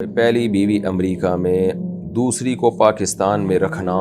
پہلی بیوی امریکہ میں، دوسری کو پاکستان میں رکھنا۔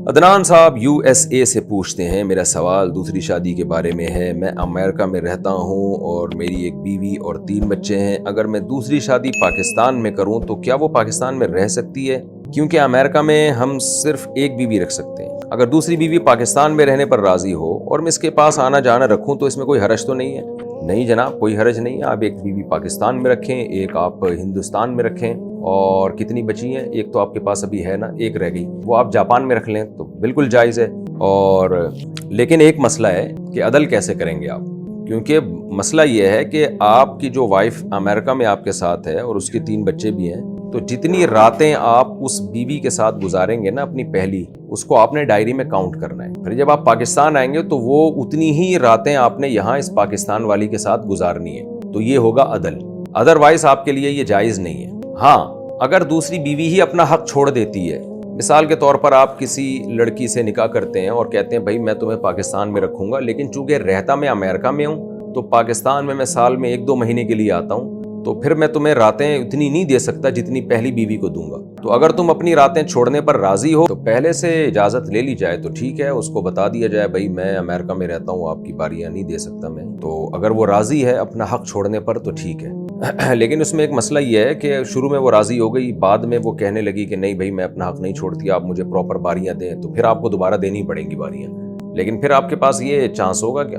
عدنان صاحب یو ایس اے سے پوچھتے ہیں، میرا سوال دوسری شادی کے بارے میں ہے۔ میں امریکہ میں رہتا ہوں اور میری ایک بیوی اور 3 بچے ہیں۔ اگر میں دوسری شادی پاکستان میں کروں تو کیا وہ پاکستان میں رہ سکتی ہے؟ کیونکہ امریکہ میں ہم صرف ایک بیوی رکھ سکتے ہیں۔ اگر دوسری بیوی پاکستان میں رہنے پر راضی ہو اور میں اس کے پاس آنا جانا رکھوں تو اس میں کوئی حرج تو نہیں ہے؟ نہیں جناب، کوئی حرج نہیں ہے۔ آپ ایک بیوی پاکستان میں رکھیں، ایک آپ ہندوستان میں رکھیں۔ اور کتنی بچی ہیں؟ ایک تو آپ کے پاس ابھی ہے نا، ایک رہ گئی، وہ آپ جاپان میں رکھ لیں تو بالکل جائز ہے۔ اور لیکن ایک مسئلہ ہے کہ عدل کیسے کریں گے آپ؟ کیونکہ مسئلہ یہ ہے کہ آپ کی جو وائف امریکہ میں آپ کے ساتھ ہے اور اس کے 3 بچے بھی ہیں، تو جتنی راتیں آپ اس بیوی کے ساتھ گزاریں گے نا اپنی پہلی، اس کو آپ نے ڈائری میں کاؤنٹ کرنا ہے۔ پھر جب آپ پاکستان آئیں گے تو وہ اتنی ہی راتیں آپ نے یہاں اس پاکستان والی کے ساتھ گزارنی ہے، تو یہ ہوگا عدل۔ ادروائز آپ کے لیے یہ جائز نہیں ہے۔ ہاں، اگر دوسری بیوی ہی اپنا حق چھوڑ دیتی ہے، مثال کے طور پر آپ کسی لڑکی سے نکاح کرتے ہیں اور کہتے ہیں بھائی میں تمہیں پاکستان میں رکھوں گا، لیکن چونکہ رہتا میں امریکہ میں ہوں تو پاکستان میں سال میں 1-2 مہینے کے لیے آتا ہوں، تو پھر میں تمہیں راتیں اتنی نہیں دے سکتا جتنی پہلی بیوی کو دوں گا۔ تو اگر تم اپنی راتیں چھوڑنے پر راضی ہو تو پہلے سے اجازت لے لی جائے تو ٹھیک ہے، اس کو بتا دیا جائے بھائی میں امریکہ میں رہتا ہوں، آپ کی باریاں نہیں دے سکتا میں۔ تو اگر وہ راضی ہے اپنا حق چھوڑنے پر تو ٹھیک ہے۔ لیکن اس میں ایک مسئلہ یہ ہے کہ شروع میں وہ راضی ہو گئی، بعد میں وہ کہنے لگی کہ نہیں بھائی میں اپنا حق نہیں چھوڑتی، آپ مجھے پراپر باریاں دیں، تو پھر آپ کو دوبارہ دینی پڑیں گی باریاں۔ لیکن پھر آپ کے پاس یہ چانس ہوگا کہ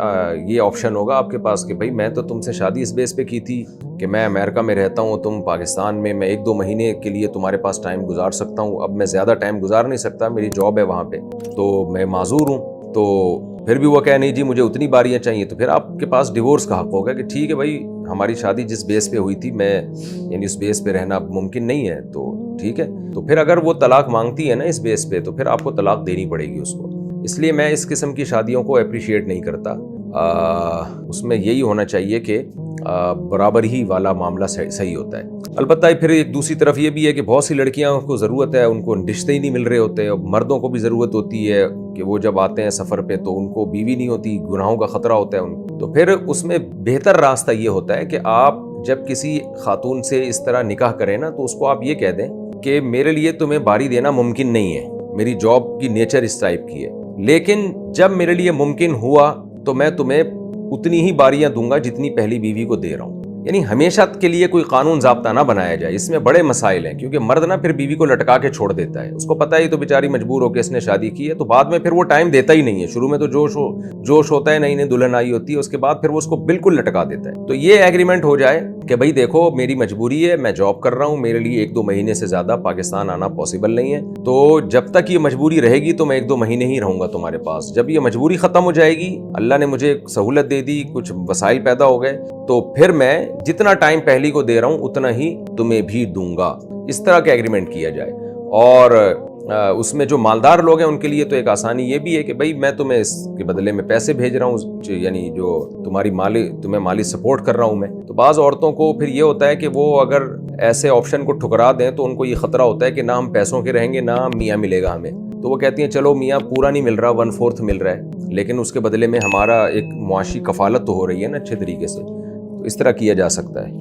یہ آپشن ہوگا آپ کے پاس کہ بھائی میں تو تم سے شادی اس بیس پہ کی تھی کہ میں امریکہ میں رہتا ہوں، تم پاکستان میں 1-2 مہینے کے لیے تمہارے پاس ٹائم گزار سکتا ہوں، اب میں زیادہ ٹائم گزار نہیں سکتا، میری جاب ہے وہاں پہ تو میں معذور ہوں۔ تو پھر بھی وہ کہہ نہیں جی مجھے اتنی باریاں چاہیے، تو پھر آپ کے پاس ڈیورس کا حق ہوگا کہ ٹھیک ہے بھائی ہماری شادی جس بیس پہ ہوئی تھی میں یعنی اس بیس پہ رہنا ممکن نہیں ہے، تو ٹھیک ہے۔ تو پھر اگر وہ طلاق مانگتی ہے نا اس بیس پہ تو پھر آپ کو طلاق دینی پڑے گی اس کو۔ اس لیے میں اس قسم کی شادیوں کو اپریشیٹ نہیں کرتا۔ اس میں یہی ہونا چاہیے کہ برابر ہی والا معاملہ صحیح ہوتا ہے۔ البتہ پھر ایک دوسری طرف یہ بھی ہے کہ بہت سی لڑکیاں کو ضرورت ہے، ان کو رشتے ہی نہیں مل رہے ہوتے، اور مردوں کو بھی ضرورت ہوتی ہے کہ وہ جب آتے ہیں سفر پہ تو ان کو بیوی نہیں ہوتی، گناہوں کا خطرہ ہوتا ہے ان کو۔ تو پھر اس میں بہتر راستہ یہ ہوتا ہے کہ آپ جب کسی خاتون سے اس طرح نکاح کریں نا تو اس کو آپ یہ کہہ دیں کہ میرے لیے تمہیں باری دینا ممکن نہیں ہے، میری جاب کی نیچر اس ٹائپ کی ہے، لیکن جب میرے لیے ممکن ہوا تو میں تمہیں اتنی ہی باریاں دوں گا جتنی پہلی بیوی کو دے رہا ہوں۔ یعنی ہمیشہ کے لیے کوئی قانون ضابطہ نہ بنایا جائے، اس میں بڑے مسائل ہیں، کیونکہ مرد نا پھر بیوی کو لٹکا کے چھوڑ دیتا ہے، اس کو پتہ ہی تو بیچاری مجبور ہو کے اس نے شادی کی ہے، تو بعد میں پھر وہ ٹائم دیتا ہی نہیں ہے۔ شروع میں تو جوش ہوتا ہے، نئی نئی دلہن آئی ہوتی ہے، اس کے بعد پھر وہ اس کو بالکل لٹکا دیتا ہے۔ تو یہ ایگریمنٹ ہو جائے کہ بھائی دیکھو میری مجبوری ہے، میں جاب کر رہا ہوں، میرے لیے 1-2 مہینے سے زیادہ پاکستان آنا پاسبل نہیں ہے، تو جب تک یہ مجبوری رہے گی تو میں 1-2 مہینے ہی رہوں گا تمہارے پاس۔ جب یہ مجبوری ختم ہو جائے گی، اللہ نے مجھے سہولت دے دی، کچھ وسائل پیدا ہو گئے، تو پھر میں جتنا ٹائم پہلی کو دے رہا ہوں اتنا ہی تمہیں بھی دوں گا۔ اس طرح کا ایگریمنٹ کیا جائے۔ اور اس میں جو مالدار لوگ ہیں ان کے لیے تو ایک آسانی یہ بھی ہے کہ بھائی میں تمہیں اس کے بدلے میں پیسے بھیج رہا ہوں، یعنی جو تمہیں مالی سپورٹ کر رہا ہوں میں۔ تو بعض عورتوں کو پھر یہ ہوتا ہے کہ وہ اگر ایسے آپشن کو ٹھکرا دیں تو ان کو یہ خطرہ ہوتا ہے کہ نہ ہم پیسوں کے رہیں گے نہ میاں ملے گا ہمیں، تو وہ کہتی ہیں چلو میاں پورا نہیں مل رہا، 1/4 مل رہا ہے، لیکن اس کے بدلے میں ہمارا ایک معاشی کفالت تو ہو رہی ہے نا اچھے طریقے سے۔ تو اس طرح کیا جا سکتا ہے۔